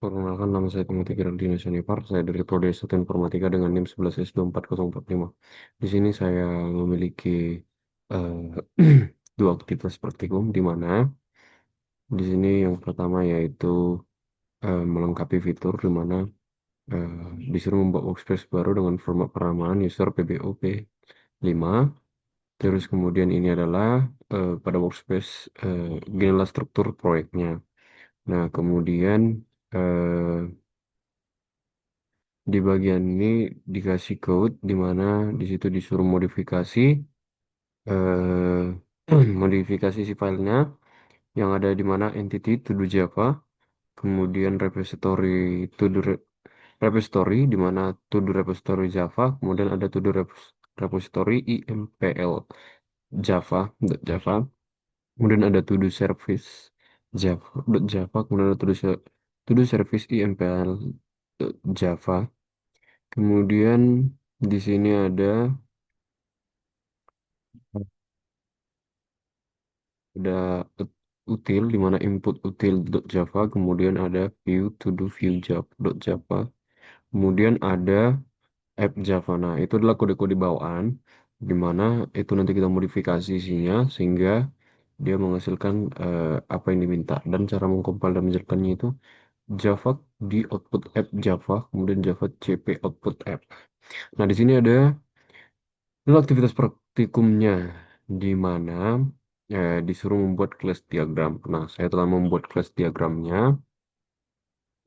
Perkenalkan, nama saya Timothy Geraldine Sonipar. Saya dari Prodi S1 Informatika dengan NIM 11S24045. Di sini saya memiliki dua aktivitas praktikum, di mana di sini yang pertama yaitu melengkapi fitur, di mana eh, disuruh membuat workspace baru dengan format penamaan user PBOP 5. Terus kemudian ini adalah pada workspace, inilah struktur proyeknya. Nah, kemudian eh, di bagian ini dikasih code di mana di situ disuruh modifikasi modifikasi si filenya yang ada di mana entity to do Java, kemudian repository to do repository di mana to do repository Java, kemudian ada to do repository impl Java Java, kemudian ada to do service Java Java, kemudian ada to do service impl Java. Kemudian di sini ada util di mana input util.java, kemudian ada view to do view Java, kemudian ada app Java. Nah, itu adalah kode-kode bawaan di mana itu nanti kita modifikasi isinya sehingga dia menghasilkan apa yang diminta, dan cara mengcompile dan menjalankannya itu Java di output app Java, kemudian Java cp output app. Nah, di sini ada lalu aktivitas praktikumnya di mana disuruh membuat class diagram. Nah, saya telah membuat class diagramnya.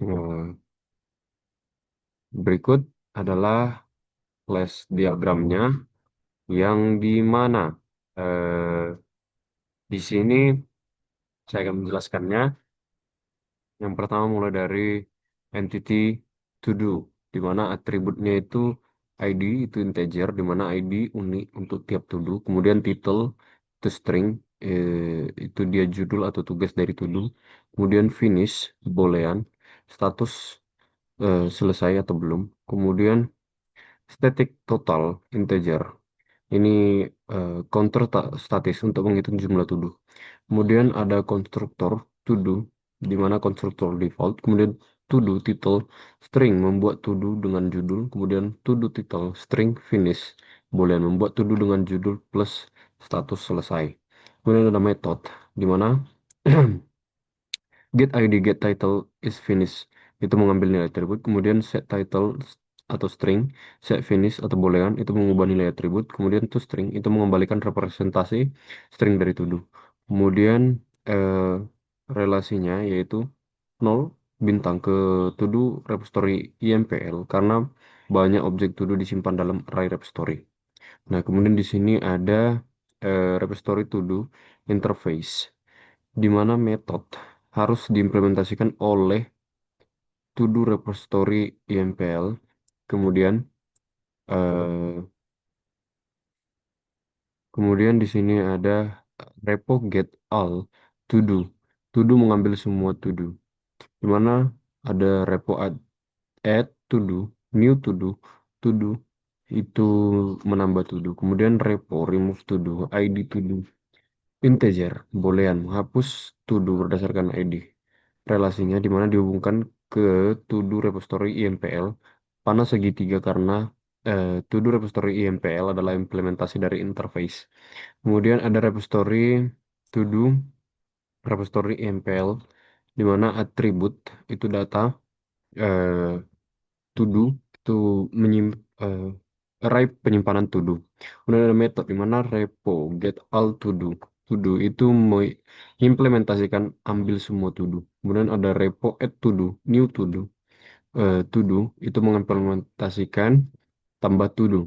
Eh, Berikut adalah class diagramnya yang di mana eh, di sini saya akan menjelaskannya. Yang pertama mulai dari entity to do, di mana atributnya itu ID itu integer, di mana ID unik untuk tiap to do. Kemudian title itu string, itu dia judul atau tugas dari to do. Kemudian finish, boolean, status selesai atau belum. Kemudian static total integer. Ini counter statis untuk menghitung jumlah to do. Kemudian ada konstruktor to do, di mana konstruktor default, kemudian to do title string membuat to do dengan judul, kemudian to do title string finish boleh membuat to do dengan judul plus status selesai. Kemudian ada method di mana get ID get title is finish itu mengambil nilai atribut, kemudian set title atau string, set finish atau boolean itu mengubah nilai atribut, kemudian to string itu mengembalikan representasi string dari to do. Kemudian eh, relasinya yaitu 0 bintang ke to do repository IMPL karena banyak objek to do disimpan dalam array repository. Nah, kemudian di sini ada repository to do interface, di mana metode harus diimplementasikan oleh to do repository IMPL. Kemudian eh, kemudian di sini ada repo get all to do. To do mengambil semua to do. Di mana ada repo add to do, new to do itu menambah to do. Kemudian repo remove to do, ID to do, integer, boolean, menghapus to do berdasarkan ID. Relasinya di mana dihubungkan ke to do repository IMPL panah segitiga karena to do repository IMPL adalah implementasi dari interface. Kemudian ada repository to do repository IMPL di mana atribut itu data, eh, to do itu menyim eh, array penyimpanan to do. Kemudian ada metode di mana repo get all to do. To do itu mengimplementasikan ambil semua to do. Kemudian ada repo add to do, new to do. To do itu mengimplementasikan tambah to do.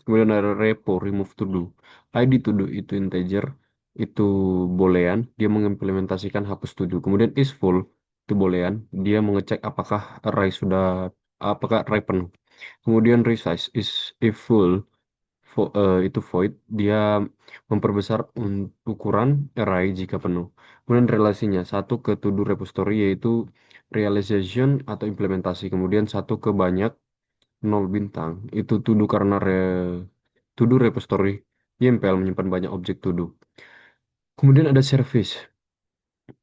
Kemudian ada repo remove to do. ID to do itu integer, itu boolean, dia mengimplementasikan hapus to do. Kemudian is full itu boolean, dia mengecek apakah array penuh. Kemudian resize is if full, itu void, dia memperbesar ukuran array jika penuh. Kemudian relasinya satu ke to do repository yaitu realization atau implementasi. Kemudian satu ke banyak 0 bintang itu to do karena to do repository YMPL menyimpan banyak objek to do. Kemudian ada service,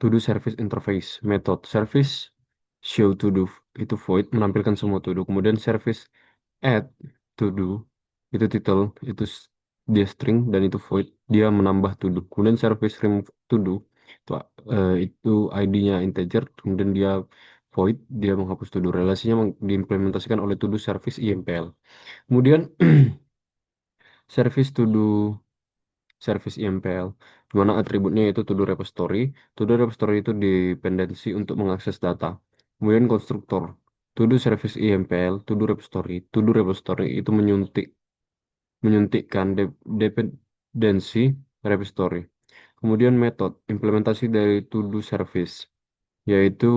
to do service interface, method service show to do itu void menampilkan semua to do. Kemudian service add to do itu title itu dia string dan itu void dia menambah to do. Kemudian service remove to do itu itu ID-nya integer kemudian dia void dia menghapus to do. Relasinya diimplementasikan oleh to do service IMPL. Kemudian service to do service IMPL, di mana atributnya itu to do repository. To do repository itu dependensi untuk mengakses data. Kemudian konstruktor, to do service IMPL, to do repository. To do repository itu menyuntikkan dependensi repository. Kemudian metode, implementasi dari to do service, yaitu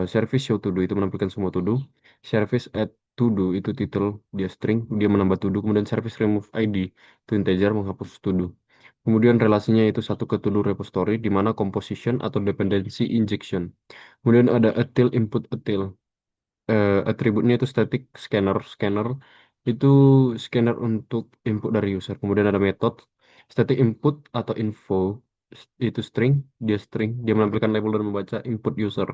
service show to do itu menampilkan semua to do. Service add to do itu title dia string, dia menambah to do. Kemudian service remove ID itu integer menghapus to do. Kemudian relasinya itu satu ke to do repository di mana composition atau dependency injection. Kemudian ada util input util. Atributnya itu static scanner. Scanner itu scanner untuk input dari user. Kemudian ada metode static input atau info itu string, dia menampilkan label dan membaca input user.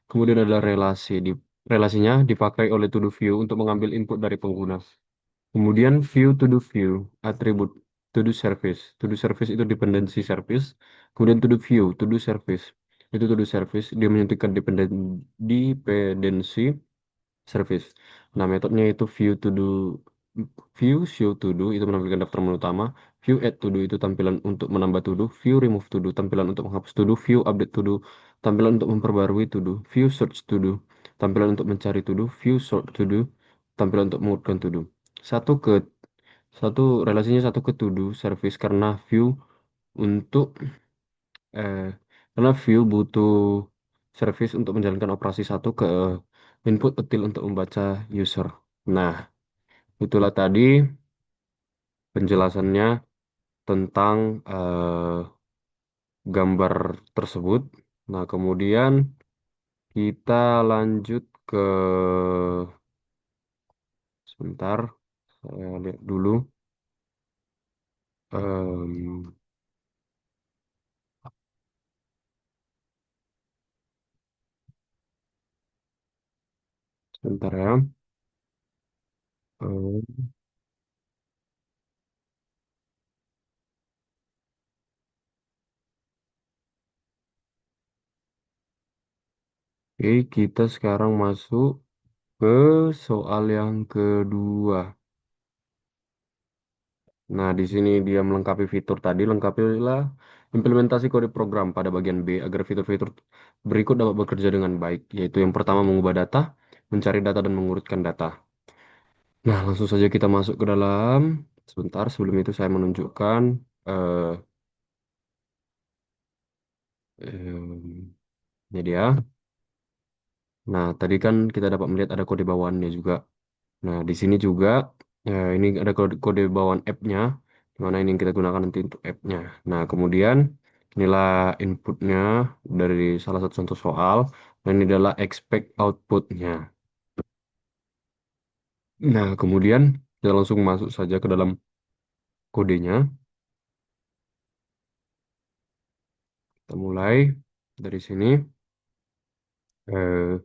Kemudian ada relasi relasinya dipakai oleh to do view untuk mengambil input dari pengguna. Kemudian view to do view, atribut to do service. To do service itu dependency service. Kemudian to do view, to do service. Itu to do service, dia menyuntikkan dependensi service. Nah, metodenya itu view show to do itu menampilkan daftar menu utama, view add to do itu tampilan untuk menambah to do, view remove to do tampilan untuk menghapus to do, view update to do tampilan untuk memperbarui to do, view search to do tampilan untuk mencari to do, view sort to do tampilan untuk mengurutkan to do. Satu ke satu relasinya satu ke to do service untuk eh karena view butuh service untuk menjalankan operasi satu ke input util untuk membaca user. Nah, itulah tadi penjelasannya tentang gambar tersebut. Nah, kemudian kita lanjut ke sebentar, saya lihat dulu. Em, sebentar ya. Oke, kita sekarang masuk ke soal yang kedua. Nah, di sini dia melengkapi fitur tadi, lengkapilah implementasi kode program pada bagian B agar fitur-fitur berikut dapat bekerja dengan baik, yaitu yang pertama mengubah data, mencari data dan mengurutkan data. Nah, langsung saja kita masuk ke dalam. Sebentar, sebelum itu saya menunjukkan eh ini dia. Nah, tadi kan kita dapat melihat ada kode bawaannya juga. Nah, di sini juga ini ada kode bawaan app-nya, di mana ini yang kita gunakan nanti untuk app-nya. Nah, kemudian inilah inputnya dari salah satu contoh soal, dan ini adalah expect output-nya. Nah, kemudian kita langsung masuk saja ke dalam kodenya. Kita mulai dari sini. Eh,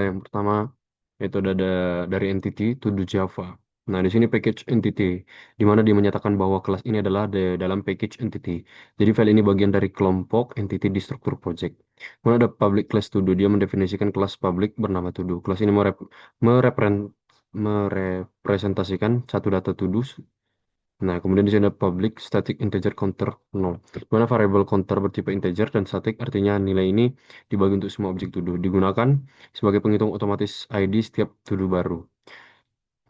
yang pertama itu ada dari entity to do Java. Nah, di sini package entity, di mana dia menyatakan bahwa kelas ini adalah dalam package entity. Jadi file ini bagian dari kelompok entity di struktur project. Kemudian ada public class to do, dia mendefinisikan kelas public bernama to do. Kelas ini merepresentasikan satu data to do. Nah, kemudian di sini ada public static integer counter 0. Di mana variable counter bertipe integer dan static artinya nilai ini dibagi untuk semua objek to do. Digunakan sebagai penghitung otomatis ID setiap to do baru.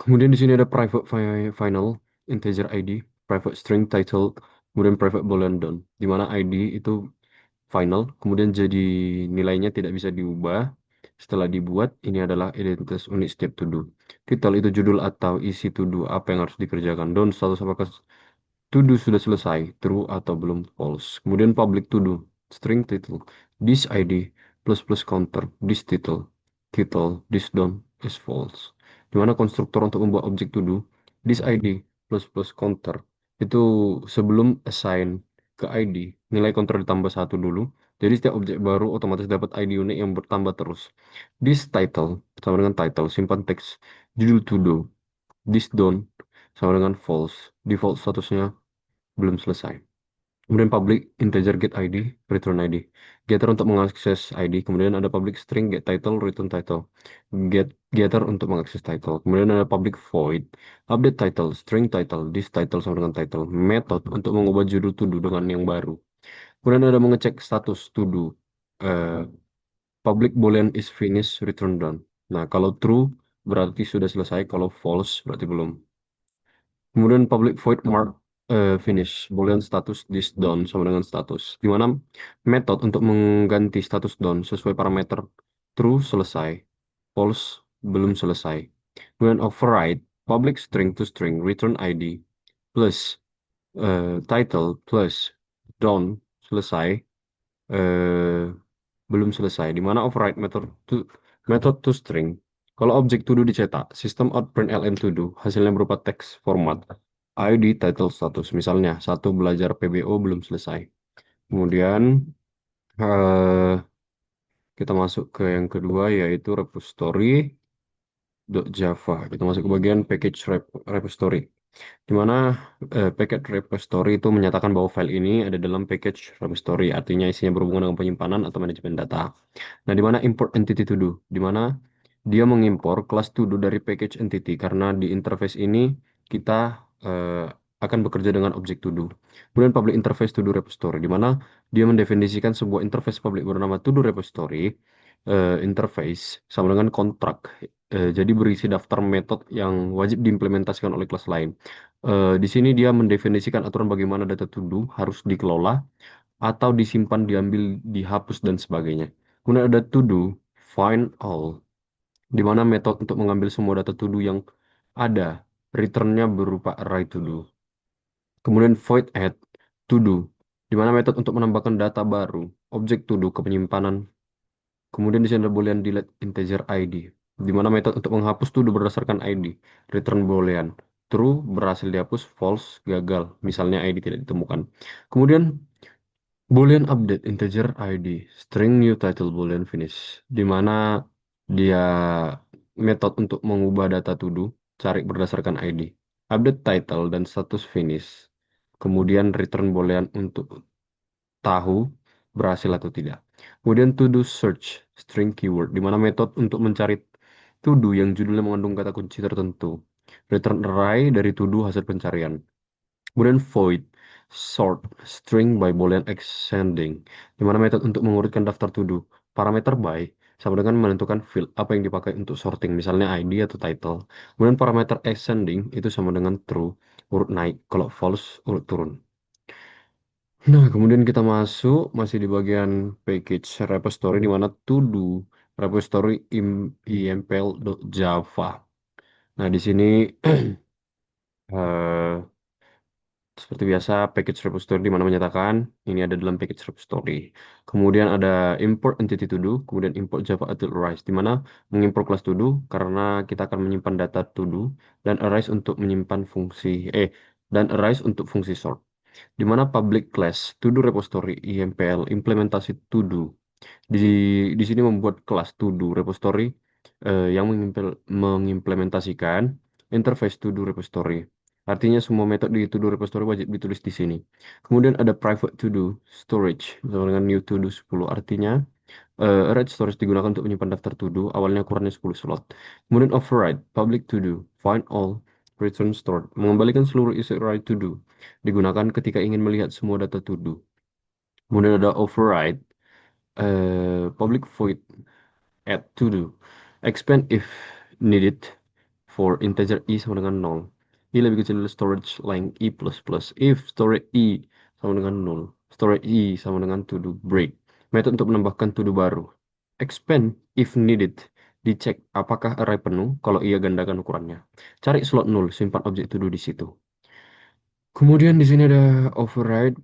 Kemudian di sini ada private final integer ID, private string title, kemudian private boolean down, di mana ID itu final, kemudian jadi nilainya tidak bisa diubah. Setelah dibuat, ini adalah identitas unit step to do. Title itu judul atau isi to do apa yang harus dikerjakan. Down status apakah to do sudah selesai, true atau belum, false. Kemudian public to do, string title, this ID plus plus counter, this title, this done is false. Di mana konstruktor untuk membuat objek to do, this ID plus plus counter itu sebelum assign ke ID, nilai kontrol ditambah satu dulu. Jadi setiap objek baru otomatis dapat ID unik yang bertambah terus. This title sama dengan title, simpan teks judul to do. This done sama dengan false. Default statusnya belum selesai. Kemudian public integer get ID, return ID. Getter untuk mengakses ID. Kemudian ada public string get title, return title. Get getter untuk mengakses title. Kemudian ada public void, update title, string title, this title sama dengan title. Method untuk mengubah judul to do dengan yang baru. Kemudian ada mengecek status to do. Eh, public boolean is finished, return done. Nah, kalau true berarti sudah selesai, kalau false berarti belum. Kemudian public void mark finish, boolean status this done sama dengan status. Di mana metode untuk mengganti status done sesuai parameter true selesai, false belum selesai. Kemudian override public string to string return ID plus title plus done selesai, eh, belum selesai. Di mana override method to string. Kalau objek to do dicetak, sistem out println to do hasilnya berupa teks format ID title status. Misalnya satu belajar PBO belum selesai. Kemudian eh, kita masuk ke yang kedua yaitu repository.java. Kita masuk ke bagian package repository. Di mana package repository itu menyatakan bahwa file ini ada dalam package repository, artinya isinya berhubungan dengan penyimpanan atau manajemen data. Nah, di mana import entity to do, di mana dia mengimpor kelas to do dari package entity karena di interface ini kita akan bekerja dengan objek to do. Kemudian public interface to do repository, di mana dia mendefinisikan sebuah interface public bernama to do repository interface sama dengan kontrak. Jadi berisi daftar metode yang wajib diimplementasikan oleh kelas lain. Di sini dia mendefinisikan aturan bagaimana data to do harus dikelola atau disimpan, diambil, dihapus, dan sebagainya. Kemudian ada to do, find all, di mana metode untuk mengambil semua data to do yang ada, returnnya berupa array to do. Kemudian void add, to do, di mana metode untuk menambahkan data baru, objek to do ke penyimpanan. Kemudian di sini ada boolean delete integer ID, di mana metode untuk menghapus to do berdasarkan ID, return boolean. True berhasil dihapus, false gagal, misalnya ID tidak ditemukan. Kemudian Boolean update integer ID, string new title boolean finish, di mana dia metode untuk mengubah data to do, cari berdasarkan ID. Update title dan status finish. Kemudian return boolean untuk tahu berhasil atau tidak. Kemudian to do search, string keyword, di mana metode untuk mencari to do yang judulnya mengandung kata kunci tertentu. Return array dari to do hasil pencarian. Kemudian void sort string by boolean extending, di mana metode untuk mengurutkan daftar to do. Parameter by sama dengan menentukan field apa yang dipakai untuk sorting, misalnya ID atau title. Kemudian parameter ascending itu sama dengan true, urut naik. Kalau false, urut turun. Nah, kemudian kita masih di bagian package repository, di mana to do repository impl.java. Nah, di sini eh, seperti biasa, package repository di mana menyatakan ini ada dalam package repository. Kemudian ada import entity to do, kemudian import Java until arise, di mana mengimport kelas to do karena kita akan menyimpan data to do, dan arise untuk menyimpan dan arise untuk fungsi sort. Di mana public class to do repository IMPL implementasi to do di di sini membuat kelas to do repository yang mengimplementasikan interface to do repository. Artinya semua metode di to do repository wajib ditulis di sini. Kemudian ada private to do storage sama dengan new to do 10. Artinya array storage digunakan untuk menyimpan daftar to do, awalnya ukurannya 10 slot. Kemudian override public to do, find all, return stored, mengembalikan seluruh isi array to do, digunakan ketika ingin melihat semua data to do. Kemudian ada override public void add to do, expand if needed for integer i sama dengan 0. I lebih kecil dari storage length i plus plus. If storage i sama dengan 0, storage i sama dengan to do break. Metode untuk menambahkan to do baru. Expand if needed. Dicek apakah array penuh, kalau iya gandakan ukurannya. Cari slot 0, simpan objek to do di situ. Kemudian di sini ada override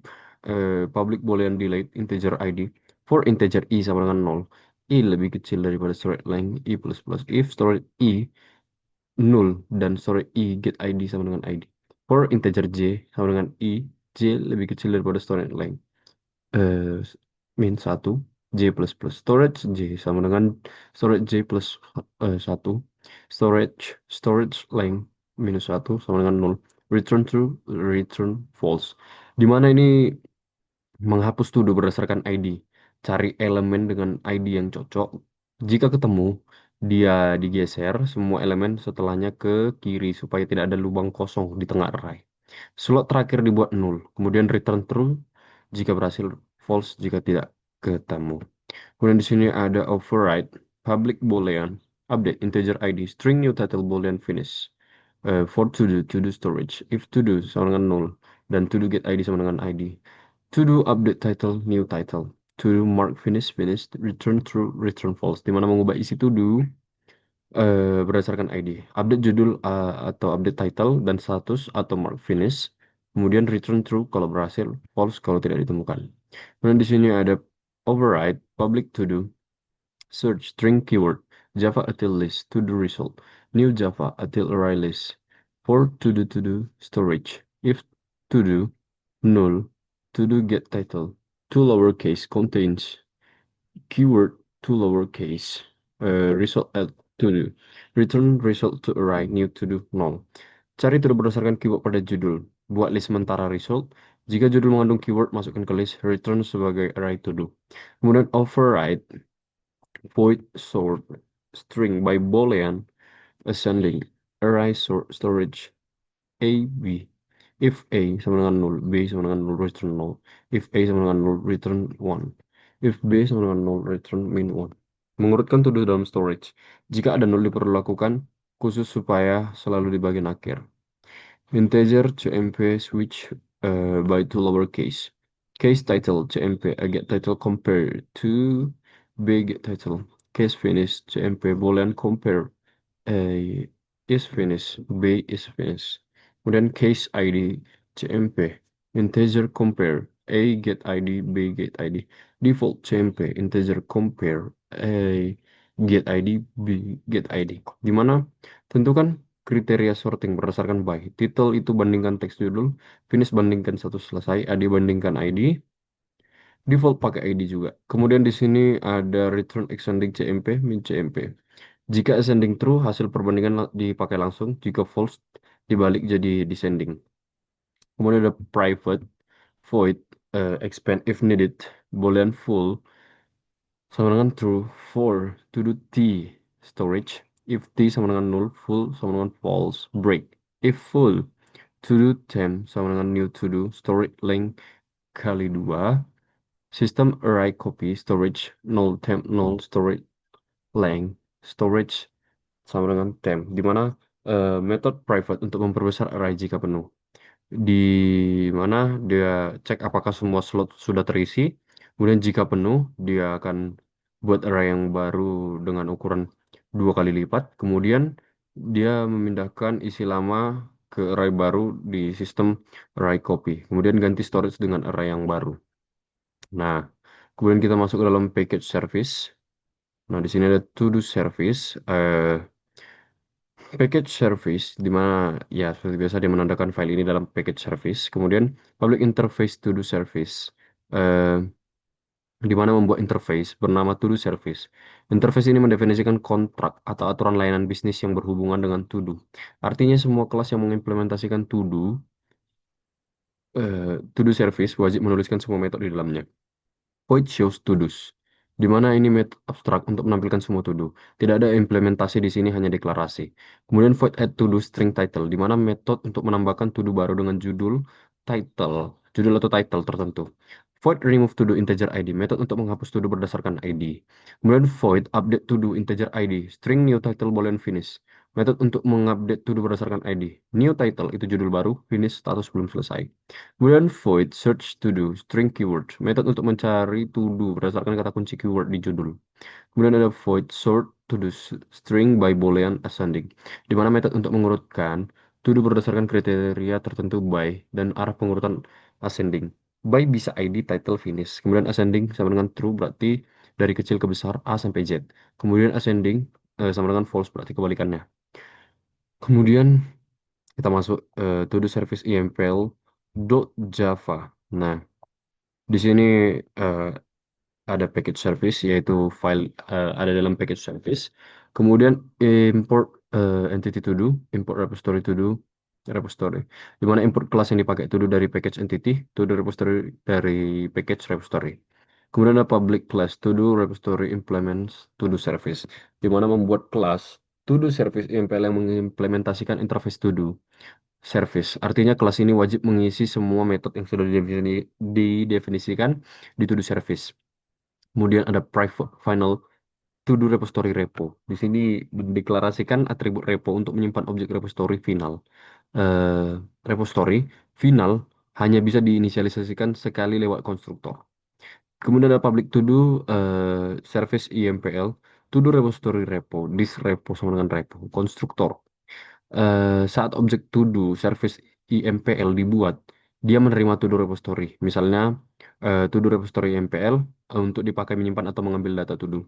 public boolean delete integer ID for integer i sama dengan 0. I lebih kecil daripada storage length i plus plus. If storage i 0 dan storage i get ID sama dengan ID. For integer j sama dengan i J lebih kecil daripada storage length. eh, min satu J plus plus. Storage J sama dengan storage J plus 1. Storage storage length minus satu sama dengan nol. Return true, return false. Di mana ini menghapus tuduh berdasarkan ID. Cari elemen dengan ID yang cocok. Jika ketemu, dia digeser semua elemen setelahnya ke kiri supaya tidak ada lubang kosong di tengah array. Slot terakhir dibuat nol. Kemudian return true jika berhasil, false jika tidak ketemu. Kemudian di sini ada override, public boolean, update integer ID, string new title boolean finish. For to do storage. If to do sama dengan nol dan to do get ID sama dengan ID. To do update title, new title. To do mark finish, finished, return true, return false. Di mana mengubah isi to do berdasarkan ID. Update judul atau update title dan status atau mark finish. Kemudian return true kalau berhasil, false kalau tidak ditemukan. Kemudian di sini ada override, public to do, search string keyword, Java util list, to do result, new Java util array list, for to do storage, if to do null, to do get title, to lowercase contains keyword to lowercase, result at to do, return result to array, new to do null. Cari to do berdasarkan keyword pada judul. Buat list sementara result. Jika judul mengandung keyword, masukkan ke list. Return sebagai array to do. Kemudian override void sort string by boolean ascending array storage a b. If a sama dengan 0, b sama dengan 0, return 0. If a sama dengan 0, return 1. If b sama dengan 0, return min 1. Mengurutkan to do dalam storage. Jika ada 0 diperlakukan khusus supaya selalu di bagian akhir. Integer cmp switch by to lowercase. Case title cmp get title compare to big title. Case finish cmp boolean compare A is finish, B is finish. Kemudian case ID cmp integer compare A get ID, B get ID. Default cmp integer compare A get ID, B get ID. Di mana tentukan kriteria sorting berdasarkan by. Title itu bandingkan teks judul, finish bandingkan status selesai, ID bandingkan ID, default pakai ID juga. Kemudian di sini ada return extending cmp, min cmp. Jika ascending true, hasil perbandingan dipakai langsung. Jika false, dibalik jadi descending. Kemudian ada private, void, expand if needed, boolean full, sama dengan true, for, to do t, storage, if t sama dengan null, full sama dengan false, break. If full, to do temp sama dengan new to do, storage length kali 2, system array copy, storage, null temp, null, storage length, storage sama dengan temp, di mana metode private untuk memperbesar array jika penuh. Di mana dia cek apakah semua slot sudah terisi, kemudian jika penuh, dia akan buat array yang baru dengan ukuran 2 kali lipat, kemudian dia memindahkan isi lama ke array baru di sistem array copy, kemudian ganti storage dengan array yang baru. Nah, kemudian kita masuk ke dalam package service. Nah, di sini ada to do service. Package service, di mana ya seperti biasa dia menandakan file ini dalam package service. Kemudian public interface to do service, eh, di mana membuat interface bernama to do service. Interface ini mendefinisikan kontrak atau aturan layanan bisnis yang berhubungan dengan to do. Artinya semua kelas yang mengimplementasikan to do service wajib menuliskan semua metode di dalamnya. Void shows to-dos, di mana ini metode abstrak untuk menampilkan semua to-do. Tidak ada implementasi di sini, hanya deklarasi. Kemudian void add to-do string title, di mana metode untuk menambahkan to-do baru dengan judul atau title tertentu. Void remove to-do integer ID, metode untuk menghapus to-do berdasarkan ID. Kemudian void update to-do integer ID, string new title boolean finish, metode untuk mengupdate to-do berdasarkan ID. New title itu judul baru, finish status belum selesai. Kemudian void search to do string keyword, metode untuk mencari to do berdasarkan kata kunci keyword di judul. Kemudian ada void sort to do string by boolean ascending, di mana metode untuk mengurutkan to do berdasarkan kriteria tertentu by dan arah pengurutan ascending. By bisa ID, title, finish. Kemudian ascending sama dengan true berarti dari kecil ke besar A sampai Z. Kemudian ascending sama dengan false berarti kebalikannya. Kemudian kita masuk to do service EMPL. .java. Nah, di sini eh, ada package service yaitu file ada dalam package service. Kemudian import entity to do, import repository to do, repository. Di mana import kelas yang dipakai to do dari package entity, to do repository dari package repository. Kemudian ada public class to do repository implements to do service. Di mana membuat kelas to do service IMPL yang mengimplementasikan interface to do service. Artinya kelas ini wajib mengisi semua metode yang sudah didefinisikan di to do service. Kemudian ada private final to do repository repo. Di sini mendeklarasikan atribut repo untuk menyimpan objek repository final. Eh, Repository final hanya bisa diinisialisasikan sekali lewat konstruktor. Kemudian ada public to do service IMPL, to do repository repo, this repo sama dengan repo, konstruktor. Saat objek to do service IMPL dibuat, dia menerima to do repository. Misalnya to do repository IMPL untuk dipakai menyimpan atau mengambil data to do.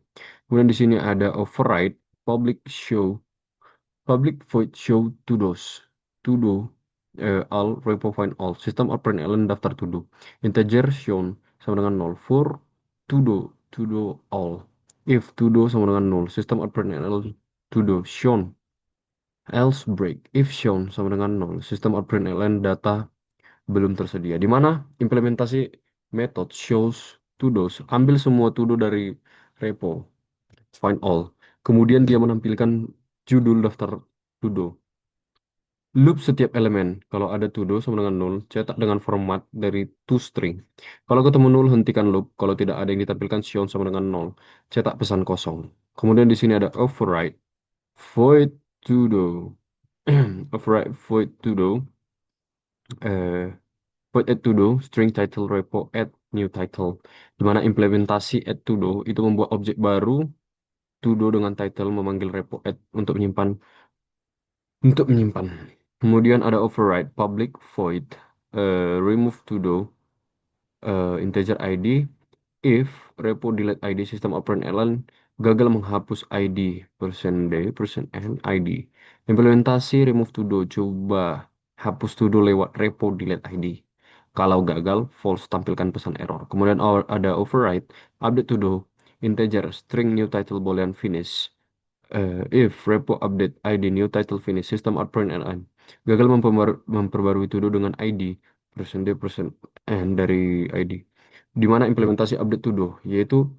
Kemudian di sini ada override public show, public void show to do all repo find all system out println daftar to do integer shown sama dengan 0 for to do all if to do sama dengan 0 system out println to do shown else break if shown sama dengan 0 system out println data belum tersedia di mana implementasi method shows to dos ambil semua to do dari repo find all. Kemudian dia menampilkan judul daftar to-do. Loop setiap elemen. Kalau ada to-do sama dengan null, cetak dengan format dari toString. Kalau ketemu null, hentikan loop. Kalau tidak ada yang ditampilkan, shown sama dengan nol. Cetak pesan kosong. Kemudian di sini ada override. Void to-do. Override void to-do. Eh, Void add to-do, string title repo add new title. Di mana implementasi add to-do itu membuat objek baru to-do dengan title memanggil repo add untuk menyimpan. Kemudian ada override public void remove to do integer ID if repo delete ID system operand ln gagal menghapus ID %d %n ID. Implementasi remove to do coba hapus to do lewat repo delete ID. Kalau gagal, false tampilkan pesan error. Kemudian ada override update to do integer string new title boolean finish if repo update ID new title finish system out print ln gagal memperbarui to do dengan ID persen %n dari ID di mana implementasi update to do yaitu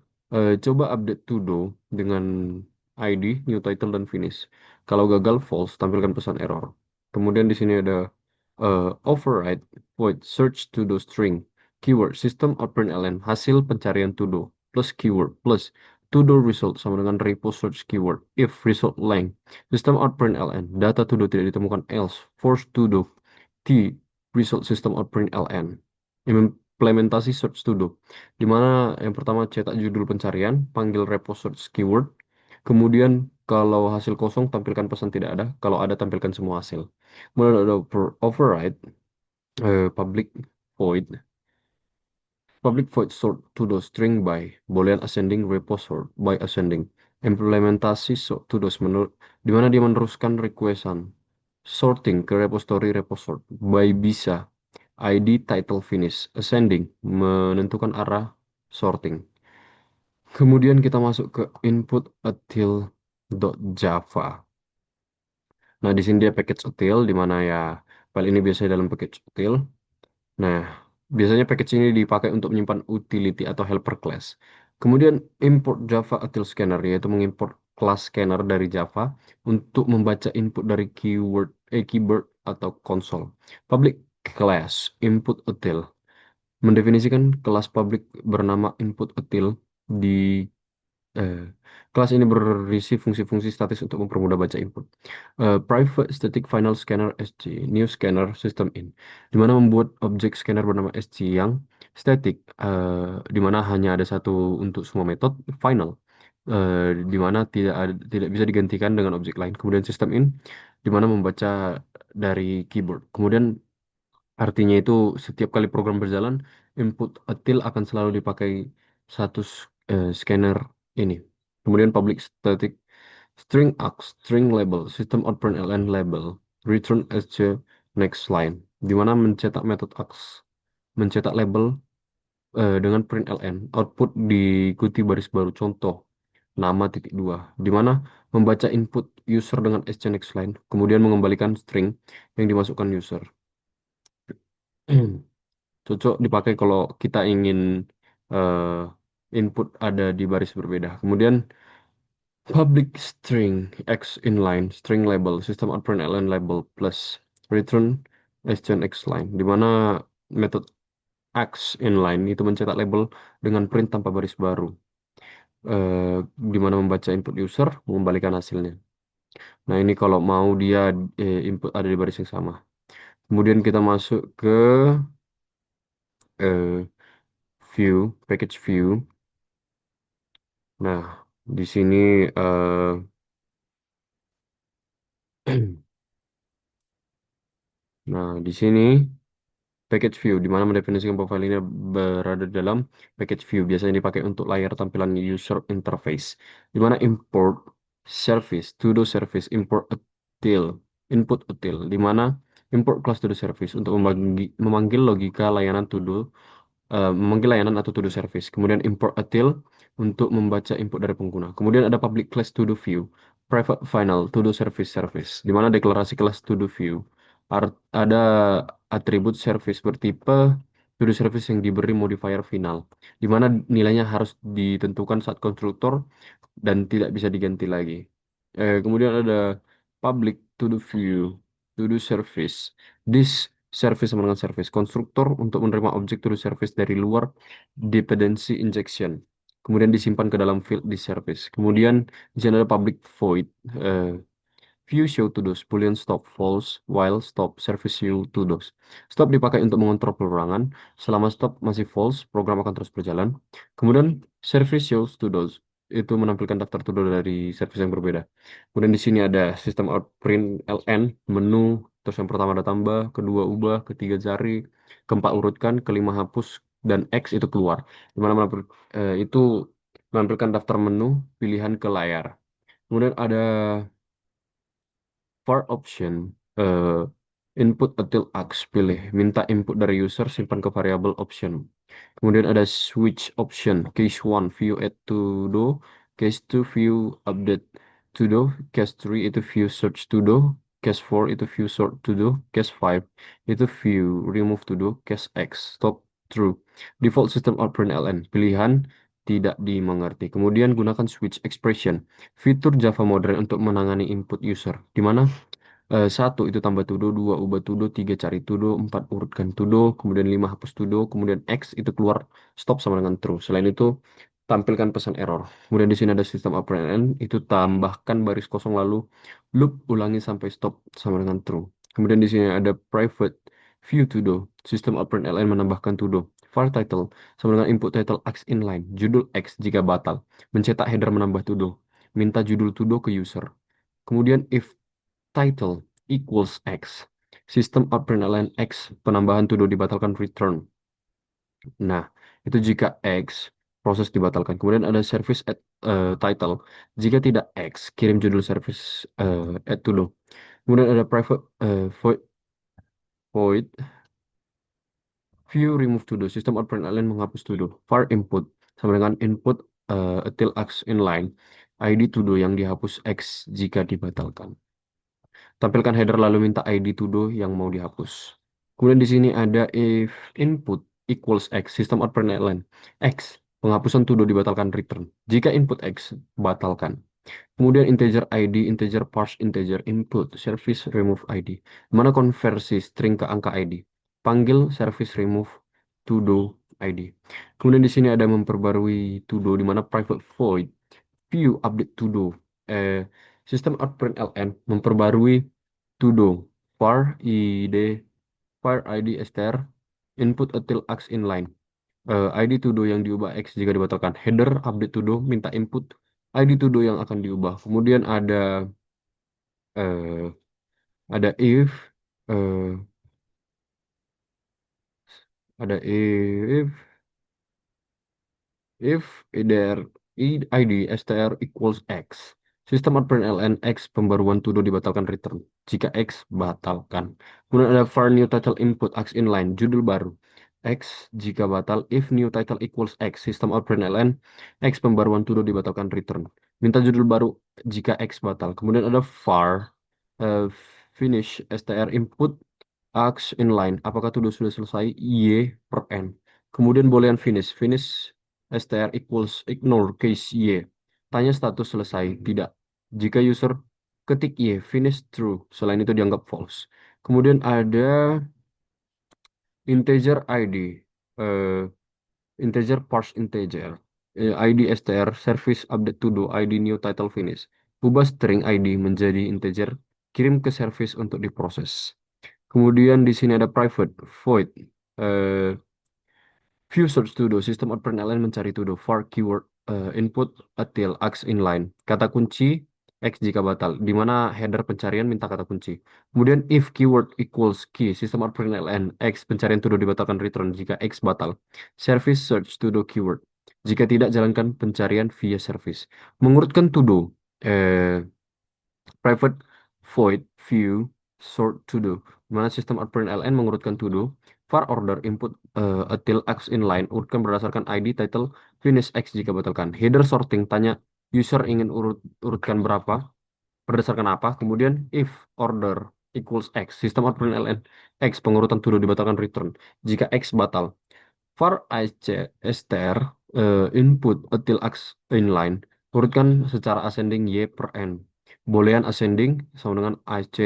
coba update to do dengan ID new title dan finish kalau gagal false tampilkan pesan error kemudian di sini ada override void search to do string keyword system out print ln hasil pencarian to do plus keyword plus to-do result sama dengan repo search keyword. If result length, system out print ln, data to-do tidak ditemukan else, force to-do, T, result system out print ln. Implementasi search to-do, di mana yang pertama cetak judul pencarian, panggil repo search keyword, kemudian kalau hasil kosong tampilkan pesan tidak ada, kalau ada tampilkan semua hasil. Kemudian ada override, public void, public void sort to the string by boolean ascending repo sort by ascending implementasi sort to those menurut di mana dia meneruskan requestan sorting ke repo sort by bisa ID title finish ascending menentukan arah sorting kemudian kita masuk ke input util.java. Nah di sini dia package util di mana ya file ini biasanya dalam package util. Nah, biasanya package ini dipakai untuk menyimpan utility atau helper class. Kemudian import Java util scanner yaitu mengimport kelas scanner dari Java untuk membaca input dari keyboard atau konsol. Public class input util mendefinisikan kelas public bernama input util di Eh, kelas ini berisi fungsi-fungsi statis untuk mempermudah baca input. Private Static Final Scanner SC, New Scanner System In, di mana membuat objek scanner bernama SC yang static, di mana hanya ada satu untuk semua metode, final, di mana tidak bisa digantikan dengan objek lain. Kemudian System In, di mana membaca dari keyboard. Kemudian artinya itu setiap kali program berjalan, input util akan selalu dipakai satu scanner ini. Kemudian public static string args, string label, system out println label, return as the next line. di mana mencetak metode AX, mencetak label dengan print ln, output diikuti baris baru contoh nama titik dua, di mana membaca input user dengan SCNX line, kemudian mengembalikan string yang dimasukkan user. Cocok dipakai kalau kita ingin input ada di baris berbeda. Kemudian public string x inline string label system out println label plus return SCNX line, di mana metode X inline itu mencetak label dengan print tanpa baris baru, eh, di mana membaca input user, mengembalikan hasilnya. Nah, ini kalau mau dia input ada di baris yang sama. Kemudian kita masuk ke eh, package view. Nah, di sini nah, di sini package view, di mana mendefinisikan profile ini berada dalam package view, biasanya dipakai untuk layar tampilan user interface, di mana import service, to do service, import util, input util, di mana import class to do service untuk memanggil logika layanan to do, memanggil layanan atau to do service. Kemudian import util untuk membaca input dari pengguna. Kemudian ada public class to do view, private final to do service, di mana deklarasi kelas to do view. Ada atribut service bertipe to do service yang diberi modifier final, di mana nilainya harus ditentukan saat konstruktor dan tidak bisa diganti lagi. Kemudian ada public to do view, to do service. This service sama dengan service. Konstruktor untuk menerima objek to do service dari luar dependency injection. Kemudian disimpan ke dalam field di service. Kemudian di sini ada public void. eh, View show to those, boolean stop false, while stop service show to those. Stop dipakai untuk mengontrol perorangan. Selama stop masih false, program akan terus berjalan. Kemudian service shows to those, itu menampilkan daftar to do dari service yang berbeda. Kemudian di sini ada sistem out print ln, menu, terus yang pertama ada tambah, kedua ubah, ketiga cari, keempat urutkan, kelima hapus, dan X itu keluar. Dimana itu menampilkan daftar menu pilihan ke layar. Kemudian ada for option, eh, input until ax, pilih minta input dari user, simpan ke variabel option. Kemudian ada switch option, case 1 view add to do, case 2 view update to do, case 3 itu view search to do, case 4 itu view sort to do, case 5 itu view remove to do, case X stop true. Default system out println pilihan tidak dimengerti. Kemudian gunakan switch expression, fitur Java modern untuk menangani input user, di mana satu itu tambah tudo, dua ubah tudo, tiga cari tudo, empat urutkan tudo, kemudian lima hapus tudo, kemudian X itu keluar stop sama dengan true. Selain itu tampilkan pesan error. Kemudian di sini ada sistem operand, itu tambahkan baris kosong lalu loop ulangi sampai stop sama dengan true. Kemudian di sini ada private view tudo, sistem operand ln menambahkan tudo. File title sama dengan input title X inline, judul X jika batal, mencetak header menambah tudo, minta judul tudo ke user. Kemudian if title equals X. Sistem out println X, penambahan to do dibatalkan return. Nah, itu jika X, proses dibatalkan. Kemudian ada service at title. Jika tidak X, kirim judul service add to do. Kemudian ada private void view remove to do. Sistem out println menghapus to do. Var input sama dengan input till X inline. ID to do yang dihapus X jika dibatalkan. Tampilkan header lalu minta ID todo yang mau dihapus. Kemudian di sini ada if input equals X, system out println X, penghapusan todo dibatalkan return. Jika input X, batalkan. Kemudian integer ID, integer parse integer input, service remove ID. Mana konversi string ke angka ID? Panggil service remove todo ID. Kemudian di sini ada memperbarui todo di mana private void view update todo. Eh, Sistem out println memperbarui todo var id var id str input until x inline. ID todo yang diubah x jika dibatalkan. Header update todo minta input ID todo yang akan diubah. Kemudian eh, ada eh, if there ID str equals x, Sistem ln X pembaruan to do dibatalkan return. Jika X batalkan. Kemudian ada var new title input X inline judul baru. X jika batal if new title equals X. Sistem ln X pembaruan to do dibatalkan return. Minta judul baru jika X batal. Kemudian ada var eh, finish str input X inline. Apakah to do sudah selesai? Y per N. Kemudian boolean finish. Finish str equals ignore case Y. Tanya status selesai, tidak. Jika user ketik Y, finish true. Selain itu dianggap false. Kemudian ada integer ID, eh, integer parse integer, ID str, service update to do, ID new title finish. Ubah string ID menjadi integer, kirim ke service untuk diproses. Kemudian di sini ada private void. eh, View search to do, sistem pernyataan mencari to do, var keyword input until x inline. Kata kunci x jika batal, di mana header pencarian minta kata kunci. Kemudian if keyword equals key, sistem pernyataan x pencarian to do dibatalkan return jika x batal. Service search to do keyword. Jika tidak, jalankan pencarian via service. Mengurutkan to do, eh, private void view sort to do, di mana sistem ln mengurutkan to do var order input until x inline urutkan berdasarkan ID title finish x jika batalkan. Header sorting tanya user ingin urutkan berapa berdasarkan apa. Kemudian if order equals x, sistem ln x pengurutan to do dibatalkan return jika x batal. For IC str input until x inline urutkan secara ascending y per n. Boolean ascending sama dengan IC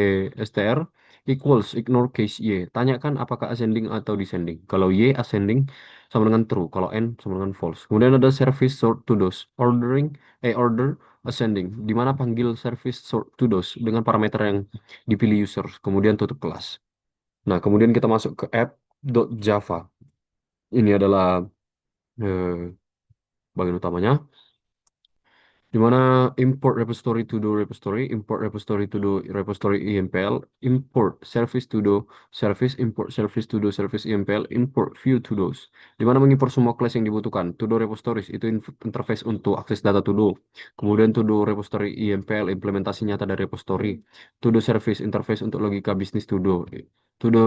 str equals ignore case y. Tanyakan apakah ascending atau descending. Kalau y ascending sama dengan true, kalau n sama dengan false. Kemudian ada service sort to those order ascending di mana panggil service sort to those dengan parameter yang dipilih user. Kemudian tutup kelas. Nah, kemudian kita masuk ke app.java. Ini adalah eh, bagian utamanya, di mana import repository to do repository, import repository to do repository EMPL, import service to do service, import service to do service EMPL, import view to dos, di mana mengimport semua class yang dibutuhkan. To do repositories itu interface untuk akses data to do. Kemudian to do repository EMPL, implementasi nyata dari repository. To do service, interface untuk logika bisnis to do. To do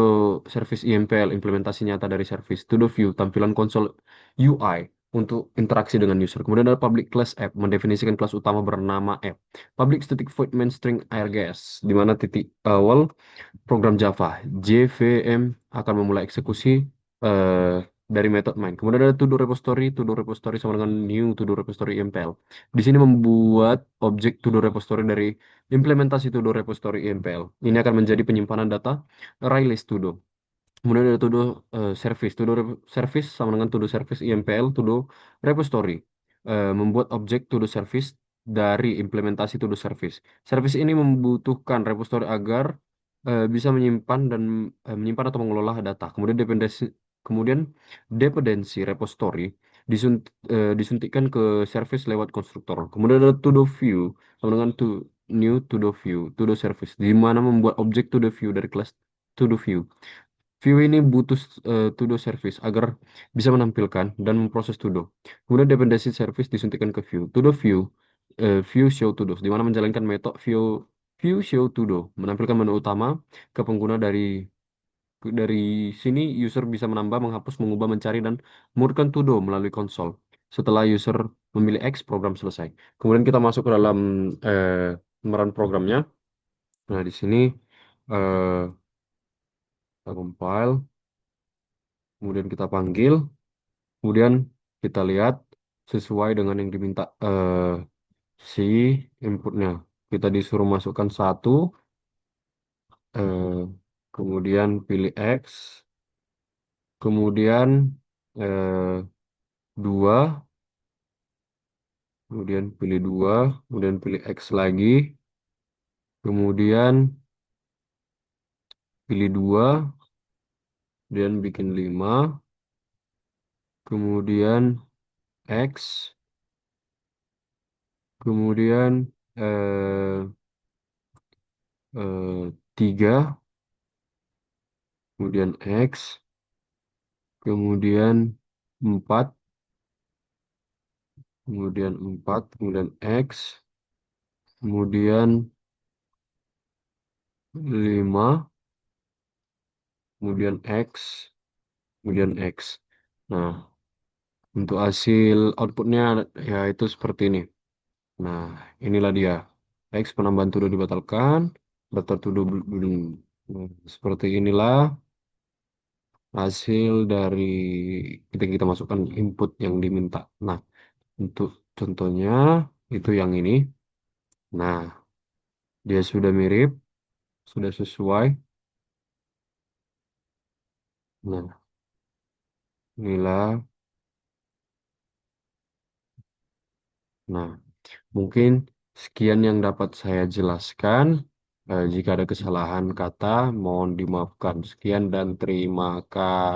service EMPL, implementasi nyata dari service. To do view, tampilan konsol UI untuk interaksi dengan user. Kemudian ada public class app, mendefinisikan kelas utama bernama app. Public static void main string airgas, di mana titik awal program Java. JVM akan memulai eksekusi eh, dari metode main. Kemudian ada to do repository sama dengan new to do repository impl. Di sini membuat objek to do repository dari implementasi to do repository impl. Ini akan menjadi penyimpanan data release to do. Kemudian ada to-do service. Service sama dengan to-do service IMPL, to-do repository. Membuat objek to-do service dari implementasi to-do service. Service ini membutuhkan repository agar bisa menyimpan atau mengelola data. Kemudian dependensi repository disuntikkan ke service lewat konstruktor. Kemudian ada to-do view sama dengan new to-do view, to-do service, di mana membuat objek to-do view dari kelas to-do view. View ini butuh to-do service agar bisa menampilkan dan memproses to-do. Kemudian dependency service disuntikkan ke view. To-do view, view show to-do, di mana menjalankan metode view show to-do, menampilkan menu utama ke pengguna dari sini user bisa menambah, menghapus, mengubah, mencari dan mengurutkan to-do melalui konsol. Setelah user memilih X, program selesai. Kemudian kita masuk ke dalam gambaran programnya. Nah, di sini eh, kita compile, kemudian kita panggil. Kemudian kita lihat sesuai dengan yang diminta si inputnya. Kita disuruh masukkan satu, eh, kemudian pilih X, kemudian dua, kemudian pilih dua, kemudian pilih X lagi, kemudian pilih dua, kemudian bikin lima, kemudian X, kemudian eh, tiga, kemudian X, kemudian empat, kemudian 4, kemudian X, kemudian 5, kemudian X, kemudian X. Nah, untuk hasil outputnya ya itu seperti ini. Nah, inilah dia. X penambahan tuduh dibatalkan, daftar tuduh belum. Nah, seperti inilah hasil dari kita masukkan input yang diminta. Nah, untuk contohnya itu yang ini. Nah, dia sudah mirip, sudah sesuai. Nah, inilah. Nah, mungkin sekian yang dapat saya jelaskan. Jika ada kesalahan kata, mohon dimaafkan. Sekian dan terima kasih.